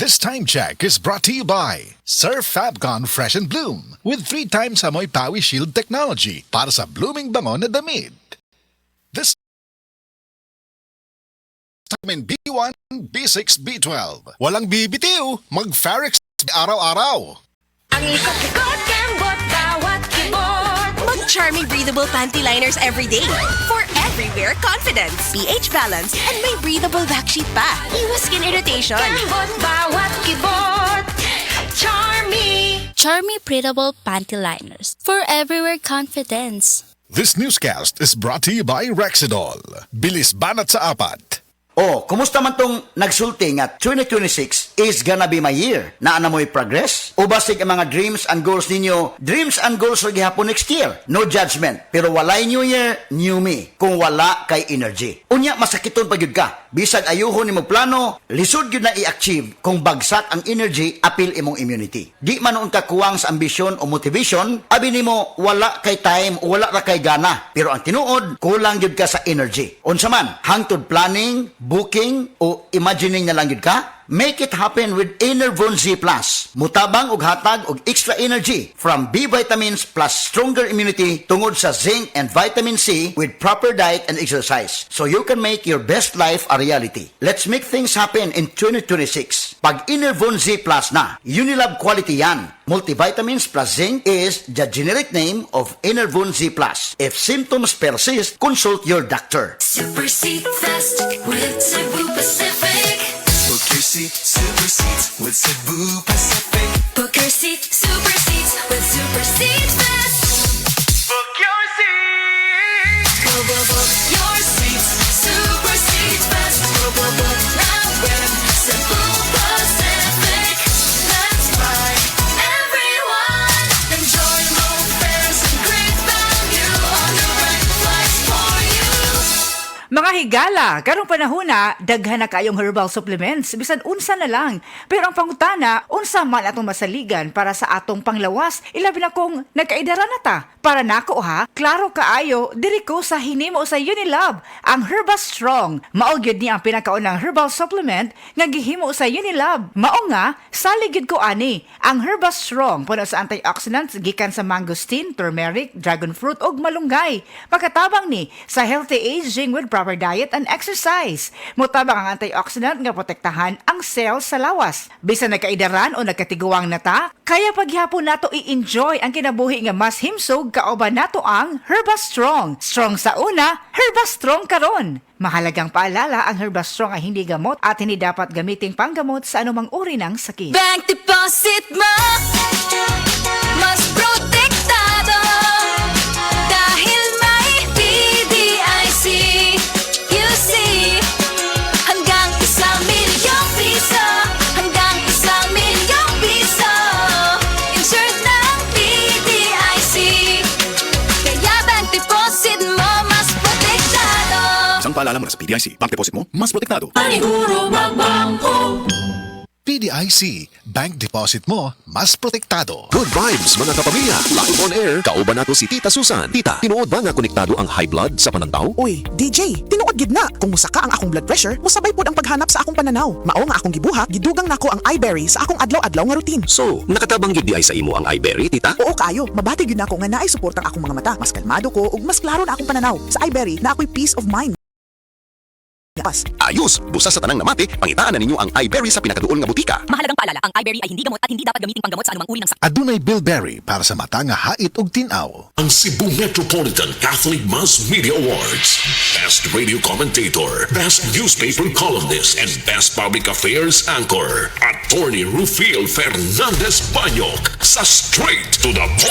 This time check is brought to you by Surf Fabcon Fresh and Bloom with 3 times Amoy Pawi Shield technology para sa blooming bango na damit. This vitamin B1, B6, B12. Walang bibitiw, mag-Ferrex araw-araw. Ang isang likod, kembot, bawat kibot. Mag-Charmy breathable panty liners every day. For everywhere confidence. pH balance and may breathable backsheet pa. Iwas skin irritation. Kembot, bawat kibot. Charmy. Charmy breathable panty liners for everywhere confidence. This newscast is brought to you by Rexidol. Bilis banat sa apat. Oh, kumusta man tong nagsulti nga 2026 is gonna be my year? Naana mo'y progress? O basig ang mga dreams and goals ninyo, dreams and goals sa gihapon next year? No judgment. Pero walay new year, new me. Kung wala kay energy. Unya, masakiton pa gyud ka. Bisag ayuhon nimo plano, lisod gyud na i-achieve kung bagsak ang energy, apil imong immunity. Di man noon ka kuwang sa ambisyon o motivation, abi nimo wala kay time o wala ra kay gana. Pero ang tinuod, kulang gyud ka sa energy. Unsa man, hangtod planning, booking o imagining na lang yun ka? Make it happen with Enervon Z+. Mutabang og hatag og extra energy from B vitamins plus stronger immunity tungod sa zinc and vitamin C with proper diet and exercise. So you can make your best life a reality. Let's make things happen in 2026. Pag Enervon Z+ na, Unilab quality yan. Multivitamins plus zinc is the generic name of Enervon Z+. If symptoms persist, consult your doctor. Super Seat Fest with Cebu Pacific. Book your seat, Super Seats with Cebu Pacific. Book your seat, Super Seats with Super Seat Fest. Book your seat. Book your seats, Super Seat Fest. Book now with Cebu Pacific. Let's fly, everyone. Enjoy low fares and great value on direct flights for you. Mga higala, karong panahon na, daghan na kayong herbal supplements, bisan unsa na lang. Pero ang pangutana, unsa man atong masaligan para sa atong panglawas, ilabi na kung nagkaidara na ta. Para nako ha, klaro kaayo, diri ko sa hinimo sa Unilab, ang Herba Strong. Mao gyud ni ang pinakaunang herbal supplement nga gihimo sa Unilab. Mao nga, saligid ko ani, ang Herba Strong puno sa antioxidants gikan sa mangosteen, turmeric, dragon fruit ug malunggay. Pagkatabang ni sa healthy aging with proper diet and exercise. Mutabang ang antioxidant nga protektahan ang cells sa lawas. Bisan nagkaidaran o nagkatiguang nata, kaya paghihapon nato i-enjoy ang kinabuhi nga mas himsog kauban nato ang Herba Strong. Strong sa una, Herba Strong karon. Mahalagang paalala, ang Herba Strong ay hindi gamot at hindi dapat gamiting panggamot sa anumang uri ng sakit. Bank deposit mo, mas protektado. Dahil may BDIC, you see. Hanggang 1,000,000 piso, hanggang 1,000,000 piso. Insured ng BDIC. Kaya bank deposit mo, mas protektado. Isang paalala mula sa PDIC, bank deposit mo, mas protektado. Paniguro magbangko. PDIC, bank deposit mo, mas protektado. Good vibes mga kapamilya. Live on air, kauban nato si Tita Susan. Tita, tinuod ba nga konektado ang high blood sa panantaw? Uy, DJ, tinuod gid na. Kung musaka ang akong blood pressure, musabay pod ang paghanap sa akong pananaw. Mao nga akong gibuhat, gidugang nako ang iBerry sa akong adlaw-adlaw nga routine. So, nakatabang gid di ay sa imo ang iBerry, tita? Oo kayo, mabati gid nako nga naay suportang akong mga mata. Mas kalmado ko ug mas klaro na akong pananaw. Sa iBerry na ako'y peace of mind. Pas. Ayos! Busa sa tanang namati, pangitaan na ninyo ang iBerry sa pinakaduol nga butika. Mahalagang paalala, ang iBerry ay hindi gamot at hindi dapat gamiting panggamot sa anumang uri ng sakit. Adunay Bilberry para sa mata nga hait ug tinaw. Ang Cebu Metropolitan Catholic Mass Media Awards. Best Radio Commentator, Best Newspaper Columnist, and Best Public Affairs Anchor. Attorney Rufil Fernandez Banyok sa Straight to the Point.